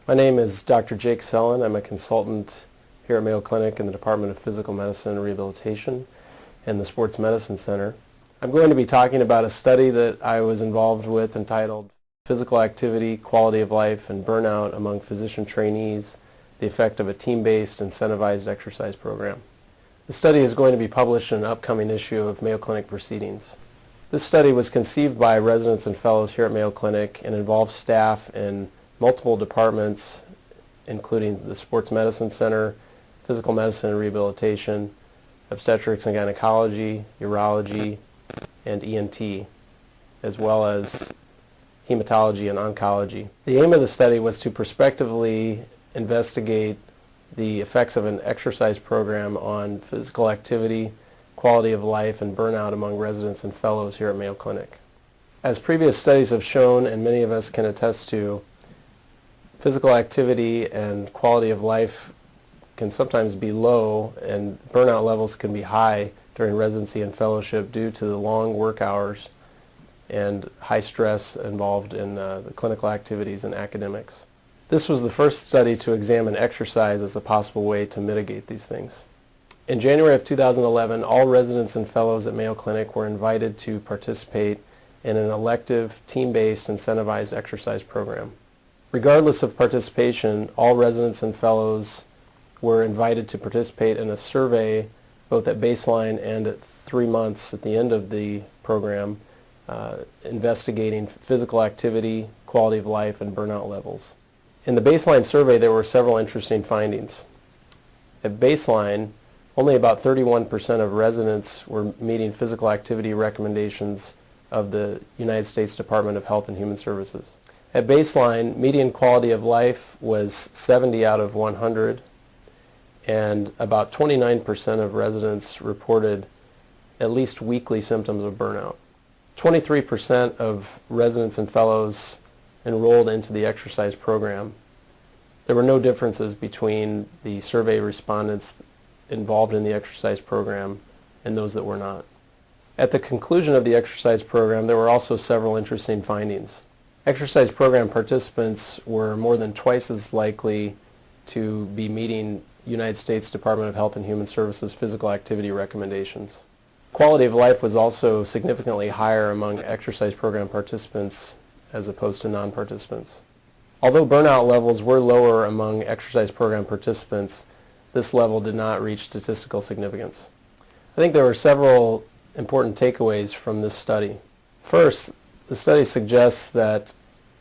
My name is Dr. Jake Sellen. I'm a consultant here at Mayo Clinic in the Department of Physical Medicine and Rehabilitation and the Sports Medicine Center. I'm going to be talking about a study that I was involved with entitled Physical Activity, Quality of Life, and Burnout Among Physician Trainees, the Effect of a Team-Based Incentivized Exercise Program. The study is going to be published in an upcoming issue of Mayo Clinic Proceedings. This study was conceived by residents and fellows here at Mayo Clinic and involves staff in multiple departments, including the Sports Medicine Center, Physical Medicine and Rehabilitation, Obstetrics and Gynecology, Urology, and ENT, as well as Hematology and Oncology. The aim of the study was to prospectively investigate the effects of an exercise program on physical activity, quality of life, and burnout among residents and fellows here at Mayo Clinic. As previous studies have shown, and many of us can attest to, physical activity and quality of life can sometimes be low, and burnout levels can be high during residency and fellowship due to the long work hours and high stress involved in the clinical activities and academics. This was the first study to examine exercise as a possible way to mitigate these things. In January of 2011, all residents and fellows at Mayo Clinic were invited to participate in an elective, team-based, incentivized exercise program. Regardless of participation, all residents and fellows were invited to participate in a survey both at baseline and at 3 months at the end of the program, investigating physical activity, quality of life, and burnout levels. In the baseline survey, there were several interesting findings. At baseline, only about 31% of residents were meeting physical activity recommendations of the United States Department of Health and Human Services. At baseline, median quality of life was 70 out of 100, and about 29% of residents reported at least weekly symptoms of burnout. 23% of residents and fellows enrolled into the exercise program. There were no differences between the survey respondents involved in the exercise program and those that were not. At the conclusion of the exercise program, there were also several interesting findings. Exercise program participants were more than twice as likely to be meeting United States Department of Health and Human Services physical activity recommendations. Quality of life was also significantly higher among exercise program participants as opposed to non-participants. Although burnout levels were lower among exercise program participants, this level did not reach statistical significance. I think there were several important takeaways from this study. First, the study suggests that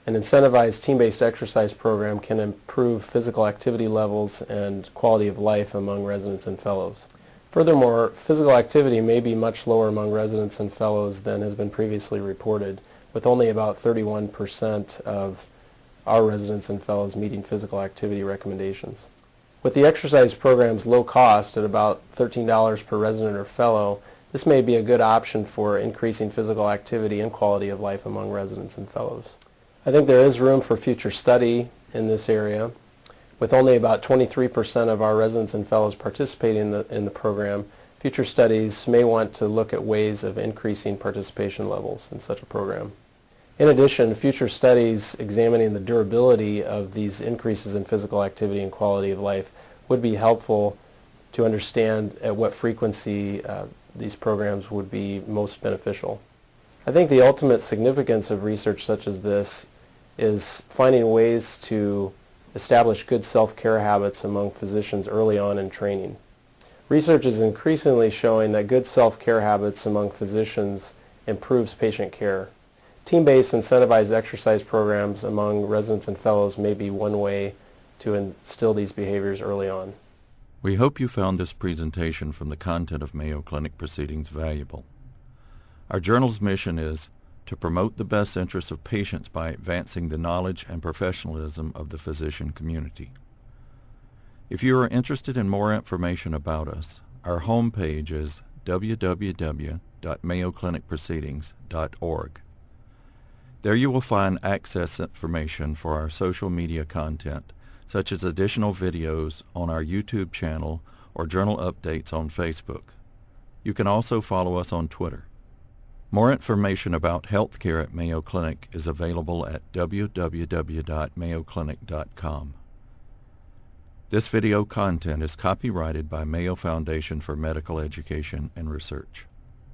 an incentivized team-based exercise program can improve physical activity levels and quality of life among residents and fellows. Furthermore, physical activity may be much lower among residents and fellows than has been previously reported, with only about 31% of our residents and fellows meeting physical activity recommendations. With the exercise program's low cost at about $13 per resident or fellow, this may be a good option for increasing physical activity and quality of life among residents and fellows. I think there is room for future study in this area. With only about 23% of our residents and fellows participating in the program, future studies may want to look at ways of increasing participation levels in such a program. In addition, future studies examining the durability of these increases in physical activity and quality of life would be helpful to understand at what frequency these programs would be most beneficial. I think the ultimate significance of research such as this is finding ways to establish good self-care habits among physicians early on in training. Research is increasingly showing that good self-care habits among physicians improves patient care. Team-based incentivized exercise programs among residents and fellows may be one way to instill these behaviors early on. We hope you found this presentation from the content of Mayo Clinic Proceedings valuable. Our journal's mission is to promote the best interests of patients by advancing the knowledge and professionalism of the physician community. If you are interested in more information about us, our homepage is www.mayoclinicproceedings.org. There you will find access information for our social media content, such as additional videos on our YouTube channel or journal updates on Facebook. You can also follow us on Twitter. More information about healthcare at Mayo Clinic is available at www.mayoclinic.com. This video content is copyrighted by Mayo Foundation for Medical Education and Research.